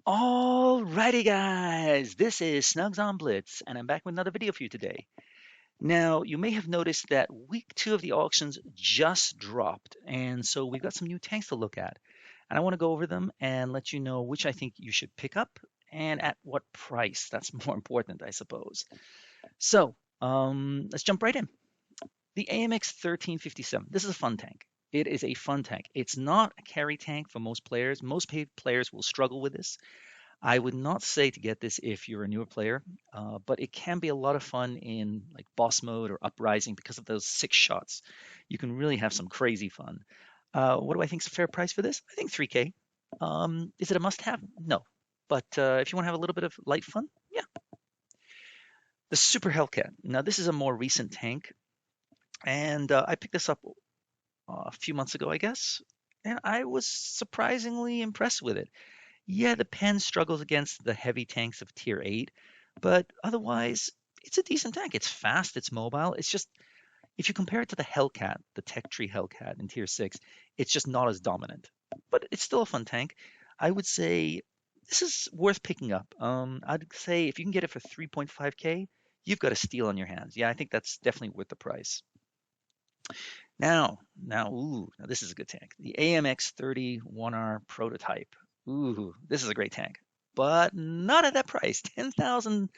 Alrighty, guys, this is Snugs on Blitz, and I'm back with another video for you today. Now, you may have noticed that week two of the auctions just dropped, and so we've got some new tanks to look at. And I want to go over them and let you know which I think you should pick up and at what price. That's more important, I suppose. So, let's jump right in. The AMX 1357. This is a fun tank. It is a fun tank. It's not a carry tank for most players. Most players will struggle with this. I would not say to get this if you're a newer player, but it can be a lot of fun in like boss mode or uprising because of those 6 shots. You can really have some crazy fun. What do I think is a fair price for this? I think 3K. Is it a must-have? No. But if you want to have a little bit of light fun, yeah. The Super Hellcat. Now this is a more recent tank, and I picked this up a few months ago, I guess, and I was surprisingly impressed with it. Yeah, the pen struggles against the heavy tanks of tier 8, but otherwise, it's a decent tank. It's fast, it's mobile. It's just, if you compare it to the Hellcat, the Tech Tree Hellcat in tier 6, it's just not as dominant. But it's still a fun tank. I would say this is worth picking up. I'd say if you can get it for 3.5K, you've got a steal on your hands. Yeah, I think that's definitely worth the price. Now this is a good tank. The AMX 31R prototype. Ooh, this is a great tank, but not at that price. 10,000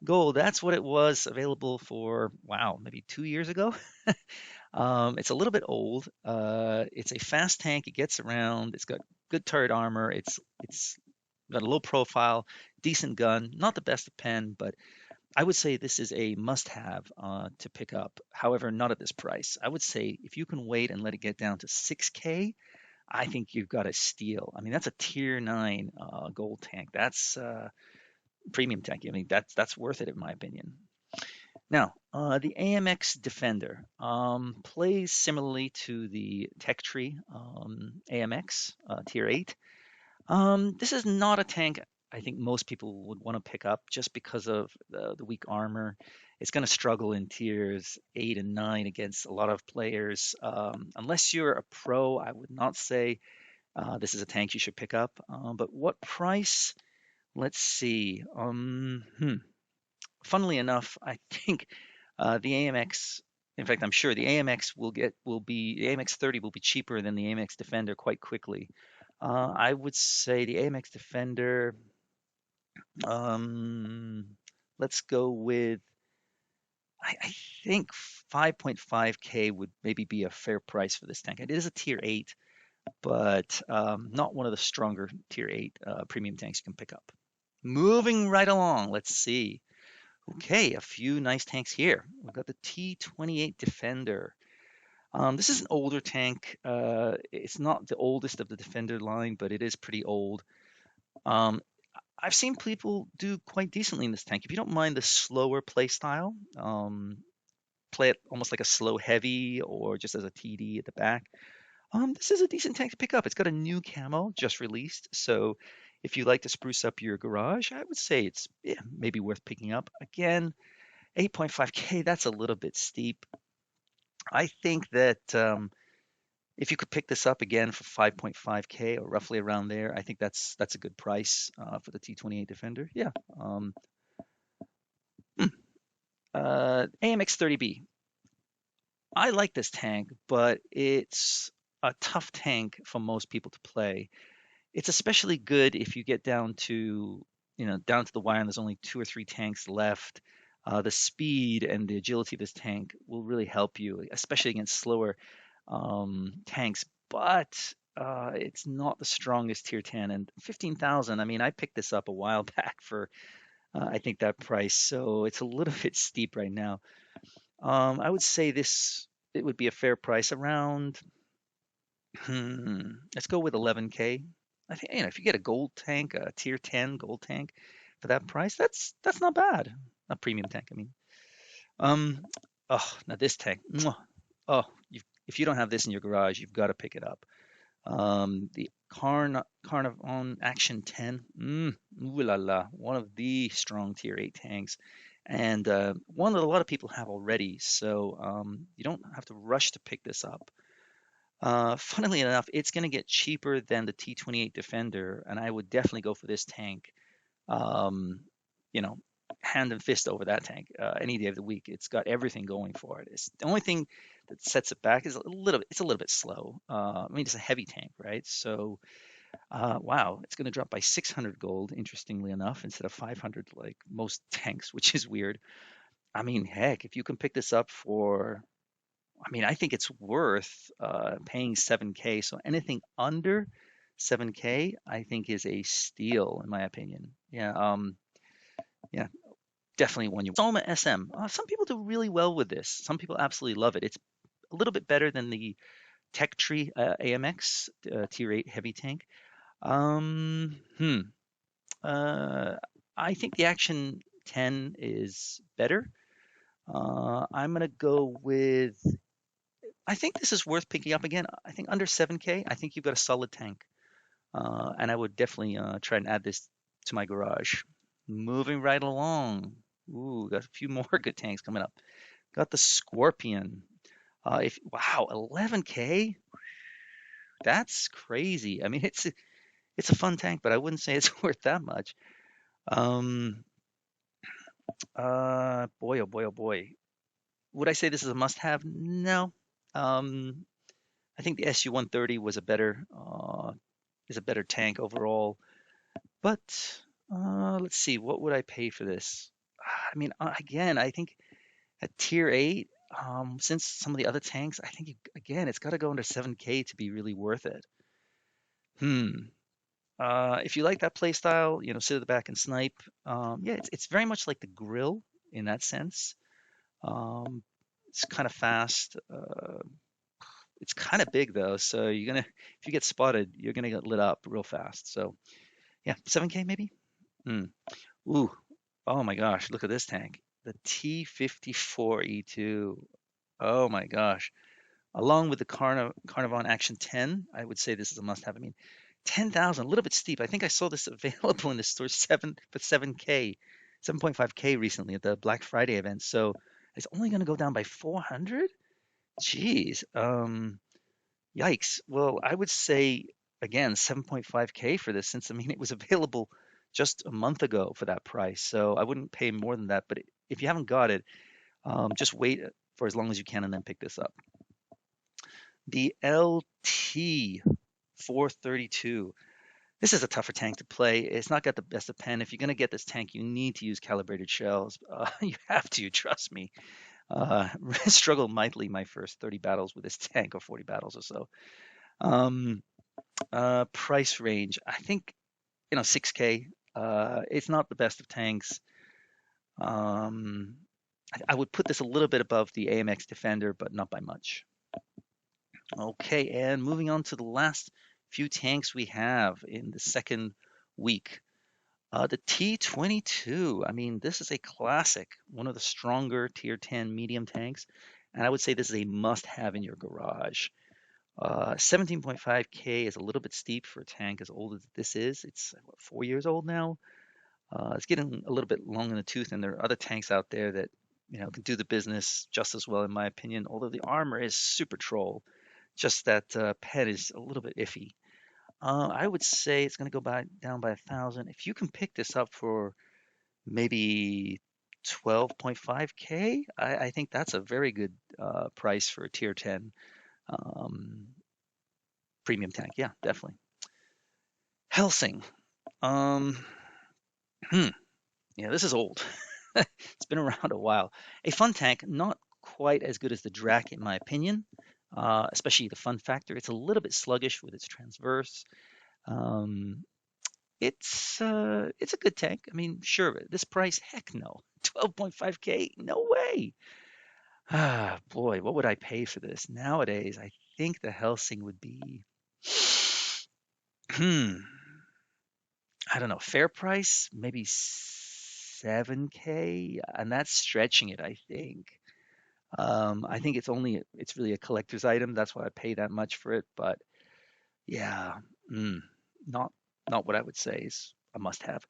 gold. That's what it was available for, wow, maybe 2 years ago. It's a little bit old. It's a fast tank. It gets around. It's got good turret armor. It's got a low profile, decent gun. Not the best of pen, but I would say this is a must-have to pick up. However, not at this price. I would say if you can wait and let it get down to 6K, I think you've got a steal. I mean, that's a tier 9 gold tank. That's premium tank. I mean, that's worth it in my opinion. Now, the AMX Defender plays similarly to the Tech Tree AMX tier 8. This is not a tank I think most people would want to pick up just because of the weak armor. It's going to struggle in tiers 8 and 9 against a lot of players. Unless you're a pro, I would not say this is a tank you should pick up. But what price? Let's see. Funnily enough, I think the AMX. In fact, I'm sure the AMX the AMX 30 will be cheaper than the AMX Defender quite quickly. I would say the AMX Defender. Um, let's go with. I think 5.5K would maybe be a fair price for this tank. It is a tier 8, but not one of the stronger tier 8 premium tanks you can pick up. Moving right along, let's see. Okay, a few nice tanks here. We've got the T28 Defender. This is an older tank. It's not the oldest of the Defender line, but it is pretty old. I've seen people do quite decently in this tank. If you don't mind the slower play style, play it almost like a slow heavy or just as a TD at the back. This is a decent tank to pick up. It's got a new camo just released, so if you like to spruce up your garage, I would say it's maybe worth picking up. Again, 8.5K, that's a little bit steep. I think that if you could pick this up again for 5.5K or roughly around there, I think that's a good price for the T28 Defender. Yeah. AMX 30B. I like this tank, but it's a tough tank for most people to play. It's especially good if you get down to, down to the wire and there's only 2 or 3 tanks left. The speed and the agility of this tank will really help you, especially against slower tanks. But it's not the strongest tier 10 and 15,000. I mean, I picked this up a while back for I think that price, so it's a little bit steep right now. I would say it would be a fair price around. Let's go with 11K. I think if you get a gold tank, a tier 10 gold tank for that price, that's not bad. A premium tank, I mean. Um, oh, now this tank. Oh, if you don't have this in your garage, you've got to pick it up. The Carnivon Action 10. Ooh la la, one of the strong tier 8 tanks, and one that a lot of people have already. So you don't have to rush to pick this up. Funnily enough, it's going to get cheaper than the T28 Defender, and I would definitely go for this tank. Um, you know, hand and fist over that tank any day of the week. It's got everything going for it. It's the only thing that sets it back is it's a little bit slow. I mean, it's a heavy tank, right? So, wow, it's going to drop by 600 gold, interestingly enough, instead of 500 like most tanks, which is weird. I mean, heck, if you can pick this up for, I mean, I think it's worth paying 7K. So anything under 7K, I think is a steal, in my opinion. Yeah, definitely one you. Soma SM. Some people do really well with this. Some people absolutely love it. It's a little bit better than the Tech Tree AMX Tier 8 heavy tank. Um, hmm. Uh, I think the Action 10 is better. I'm gonna go with. I think this is worth picking up again. I think under 7K. I think you've got a solid tank, and I would definitely try and add this to my garage. Moving right along. Ooh, got a few more good tanks coming up. Got the Scorpion. If wow, 11K. That's crazy. I mean, it's a fun tank, but I wouldn't say it's worth that much. Um, boy, oh boy, oh boy. Would I say this is a must-have? No. Um, I think the SU-130 was a better is a better tank overall. But let's see, what would I pay for this? I mean, again, I think at tier 8, since some of the other tanks, I think again, it's got to go under 7K to be really worth it. Hmm. If you like that play style, sit at the back and snipe. Yeah, it's very much like the grill in that sense. Um, it's kind of fast. It's kind of big though, so if you get spotted, you're gonna get lit up real fast. So yeah, 7K maybe. Hmm. Ooh, oh my gosh, look at this tank, the T54E2. Oh my gosh, along with the Carnivon Action 10, I would say this is a must-have. I mean, 10,000, a little bit steep. I think I saw this available in the store 7K, 7.5K recently at the Black Friday event. So it's only going to go down by 400. Jeez. Yikes. Well, I would say again 7.5K for this, since I mean it was available just a month ago for that price. So I wouldn't pay more than that. But if you haven't got it, just wait for as long as you can and then pick this up. The LT 432. This is a tougher tank to play. It's not got the best of pen. If you're going to get this tank, you need to use calibrated shells. You have to, trust me. Struggled mightily my first 30 battles with this tank, or 40 battles or so. Um, Price range, I think, 6K. It's not the best of tanks. Um, I would put this a little bit above the AMX Defender, but not by much. Okay, and moving on to the last few tanks we have in the second week. The T22. I mean, this is a classic, one of the stronger tier 10 medium tanks, and I would say this is a must-have in your garage. 17.5K is a little bit steep for a tank as old as this is. It's what, 4 years old now. It's getting a little bit long in the tooth, and there are other tanks out there that can do the business just as well, in my opinion. Although the armor is super troll, just that pet is a little bit iffy. I would say it's going to go down by 1,000. If you can pick this up for maybe 12.5K, I think that's a very good price for a tier 10 um, premium tank. Yeah, definitely. Helsing. Um, hmm. Yeah, this is old. It's been around a while. A fun tank, not quite as good as the Drac in my opinion, especially the fun factor. It's a little bit sluggish with its transverse. Um, it's a good tank. I mean, sure, this price, heck no. 12.5K, no way. Ah, boy, what would I pay for this nowadays? I think the Helsing would be, hmm, I don't know, fair price, maybe 7K, and that's stretching it, I think. I think it's really a collector's item. That's why I pay that much for it. But yeah, mm, not not what I would say is a must-have.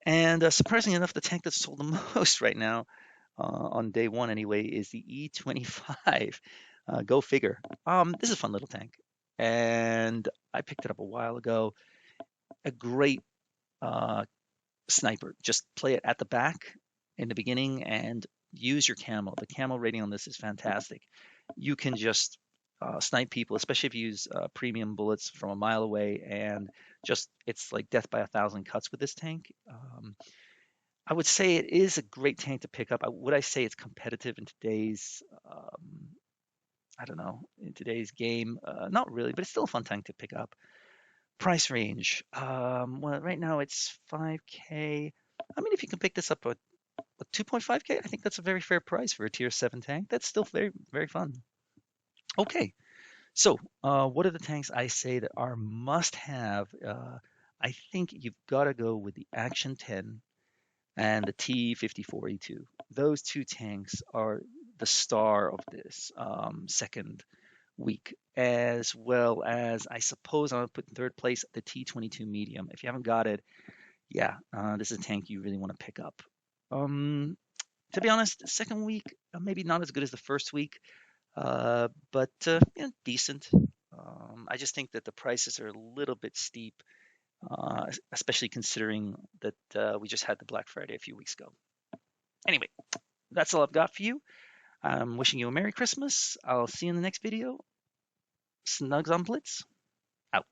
And surprisingly enough, the tank that's sold the most right now, on day one anyway, is the E25. Go figure. This is a fun little tank, and I picked it up a while ago. A great uh, sniper. Just play it at the back in the beginning and use your camo. The camo rating on this is fantastic. You can just snipe people, especially if you use premium bullets from a mile away, and just it's like death by a thousand cuts with this tank. I would say it is a great tank to pick up. Would I say it's competitive in today's, I don't know, in today's game? Not really, but it's still a fun tank to pick up. Price range. Well, right now it's 5K. I mean, if you can pick this up at 2.5K, I think that's a very fair price for a tier 7 tank. That's still very, very fun. Okay, so what are the tanks I say that are must have? I think you've got to go with the Action 10 and the T54E2. Those two tanks are the star of this second week, as well as I suppose I'm going to put in third place the T22 medium. If you haven't got it, yeah, this is a tank you really want to pick up. To be honest, the second week maybe not as good as the first week, but yeah, decent. I just think that the prices are a little bit steep, especially considering that we just had the Black Friday a few weeks ago. Anyway, that's all I've got for you. I'm wishing you a Merry Christmas. I'll see you in the next video. Snugs on Blitz, out.